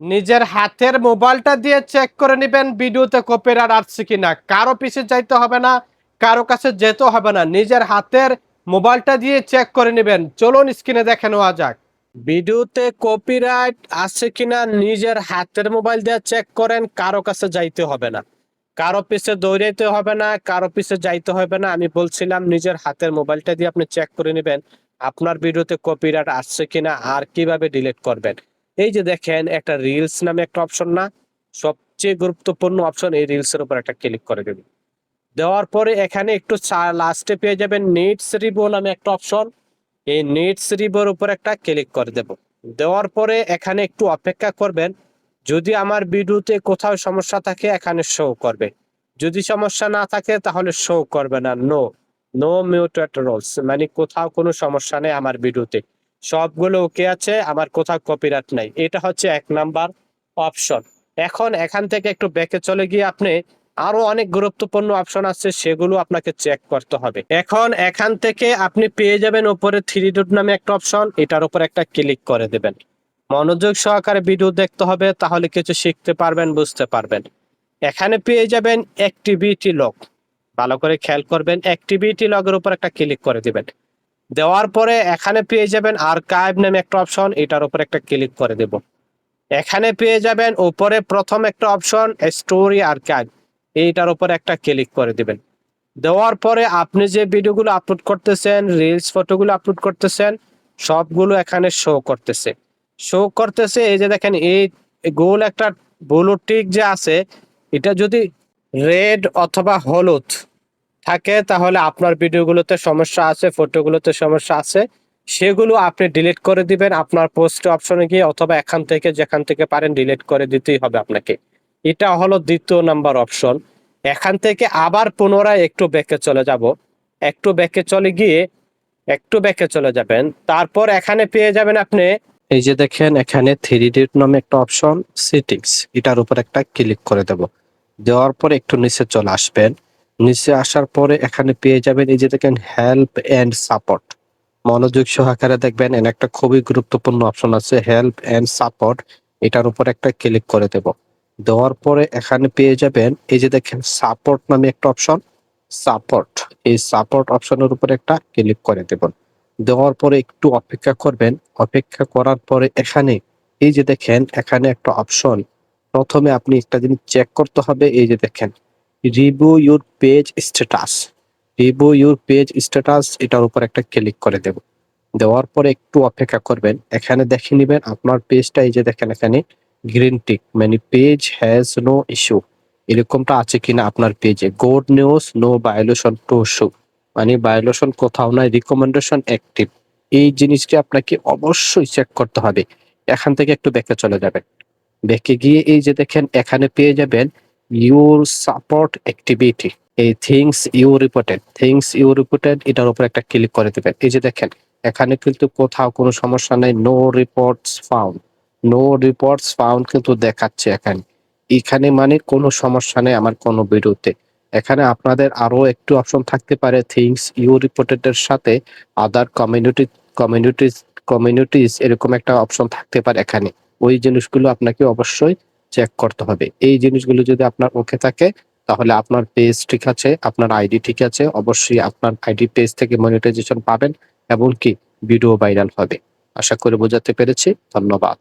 নিজের হাতের মোবাইলটা দিয়ে চেক করে নিবেন ভিডিওতে কপিরাইট আসছে কিনা। কারো পিছে যাইতে হবে না, কারো কাছে যেতে হবে না। নিজের হাতের মোবাইলটা দিয়ে চেক করে নিবেন। চলুন স্ক্রিনে দেখে নেওয়া যাক। ভিডিওতে কপিরাইট আছে কিনা নিজের হাতের মোবাইল দিয়ে চেক করেন, কারো কাছে যাইতে হবে না। কারো পিছে দৌড়াইতে হবে না, কারো পিছে যাইতে হবে না। আমি বলছিলাম নিজের হাতের মোবাইলটা দিয়ে আপনি চেক করে নেবেন আপনার ভিডিওতে কপিরাইট আসছে কিনা আর কিভাবে ডিলিট করবেন। এই যে দেখেন একটা রিলস নামে একটা অপশন না, সবচেয়ে গুরুত্বপূর্ণ অপশন। এই রিলস এর উপর একটা ক্লিক করে দেবেন। দেওয়ার পরে এখানে একটু লাস্টে পেয়ে যাবেন নিডস রিভিউ নামে একটা অপশন। এই নিডস রিভিউর উপর একটা ক্লিক করে দেব। দেওয়ার পরে এখানে একটু অপেক্ষা করবেন। যদি আমার ভিডিওতে কোথাও সমস্যা থাকে এখানে শো করবে, যদি সমস্যা না থাকে তাহলে শো করবে না। নো নো মিউটেড রোলস, মানে কোথাও কোনো সমস্যা নেই আমার ভিডিওতে, সবগুলো ওকে আছে, আমার কোথাও কপিরাইট নাই। এটা হচ্ছে 1 নাম্বার অপশন। এখন এখান থেকে একটু ব্যাকে চলে গিয়ে আপনি আরো অনেক গুরুত্বপূর্ণ অপশন আছে, সেগুলো আপনাকে চেক করতে হবে। এখন এখান থেকে আপনি পেয়ে যাবেন উপরে 3 ডট নামে একটা অপশন, এটার উপর একটা ক্লিক করে দেবেন। মনোযোগ সহকারে ভিডিও দেখতে হবে, তাহলে কিছু শিখতে পারবেন, বুঝতে পারবেন। এখানে পেয়ে যাবেন অ্যাক্টিভিটি লগ, ভালো করে খেয়াল করবেন। অ্যাক্টিভিটি লগের উপর একটা ক্লিক করে দিবেন। দেওয়ার পরে এখানে পেয়ে যাবেন আর্কাইভ নামে একটা অপশন, এটার উপর একটা ক্লিক করে দেব। এখানে পেয়ে যাবেন উপরে প্রথম একটা অপশন স্টোরি আর্কাইভ, এইটার উপর একটা ক্লিক করে দিবেন। দেওয়ার পরে আপনি যে ভিডিওগুলো আপলোড করতেছেন, রিলস ফটোগুলো আপলোড করতেছেন, সবগুলো এখানে শো করতেছে। শো করতেছে, এই যে দেখেন এই গোল একটা ব্লু টিক যে আছে, এটা যদি রেড অথবা হলুদ থাকে তাহলে আপনার ভিডিওগুলোতে সমস্যা আছে, ফটোগুলোতে সমস্যা আছে, সেগুলো আপনি ডিলিট করে দিবেন আপনার পোস্ট অপশনে গিয়ে, অথবা এখান থেকে যেখান থেকে পারেন ডিলিট করে দিতেই হবে আপনাকে। এটা হলো 2 নাম্বার অপশন। এখান থেকে আবার পুনরায় একটু ব্যাকে চলে যাব। একটু ব্যাকে চলে গিয়ে একটু ব্যাকে চলে যাবেন। তারপর এখানে পেয়ে যাবেন আপনি এই যে দেখেন এখানে 3 ডট নামে একটা অপশন সেটিংস, এটার উপর একটা ক্লিক করে দেব। দেওয়ার পরে একটু নিচে চলে আসবেন। নিচে আসার পরে এখানে পেয়ে যাবেন এই যে দেখেন হেল্প এন্ড সাপোর্ট। মনোযোগ সহকারে দেখবেন, এর একটা খুবই গুরুত্বপূর্ণ অপশন আছে হেল্প এন্ড সাপোর্ট, এটার উপর একটা ক্লিক করে দেব। দেওয়ার পরে এখানে পেয়ে যাবেন এই যে দেখেন সাপোর্ট নামে একটা অপশন, সাপোর্ট। এই সাপোর্ট অপশনের উপর একটা ক্লিক করে দেবেন। দেওয়ার পরে একটু অপেক্ষা করবেন। অপেক্ষা করার পরে এখানে এই যে দেখেন এখানে একটা অপশন, প্রথমে আপনি একটা জিনিস চেক করতে হবে। এই যে দেখেন review your page status, review your page status, এটার উপর একটা ক্লিক করে দেব। দেওয়ার পরে একটু অপেক্ষা করবেন। এখানে দেখে নিবেন আপনার পেজটা, এই যে দেখেন এখানে গ্রিন টিক, মানে পেজ হ্যাজ নো ইস্যু, এরকমটা আছে কিনা আপনার পেজে। Good news, no violation to show, মানে ভায়োলেশন কোথাও নাই, রিকমেন্ডেশন অ্যাক্টিভ। এই জিনিসটি আপনাকে অবশ্যই চেক করতে হবে। এখান থেকে একটু ব্যাকে চলে যাবেন। ব্যাকে গিয়ে এই যে দেখেন এখানে পেয়ে যাবেন ইউর সাপোর্ট অ্যাক্টিভিটি, এই থিংস ইউ রিপোর্টেড, এটার উপর একটা ক্লিক করে দেবেন। এই যে দেখেন এখানে কিন্তু কোথাও কোনো সমস্যা নাই, no reports found, no reports found কিন্তু দেখাচ্ছে এখানে। এখানে মানে কোনো সমস্যা নেই আমার কোনো ভিডিওতে। এখানে আপনাদের আরো একটু অপশন থাকতে পারে থিংস ইউ রিপোর্টেড এর সাথে আদার কমিউনিটিজ কমিউনিটিজ এরকম একটা অপশন থাকতে পারে এখানে। ওই জিনিসগুলো আপনাকে অবশ্যই চেক করতে হবে। এই জিনিসগুলো যদি আপনার ওকে থাকে তাহলে আপনার পেজ ঠিক আছে, আপনার আইডি ঠিক আছে, অবশ্যই আপনার আইডি পেজ থেকে মনিটাইজেশন পাবেন এবং কি ভিডিও ভাইরাল হবে। আশা করি বোঝাতে পেরেছি। ধন্যবাদ।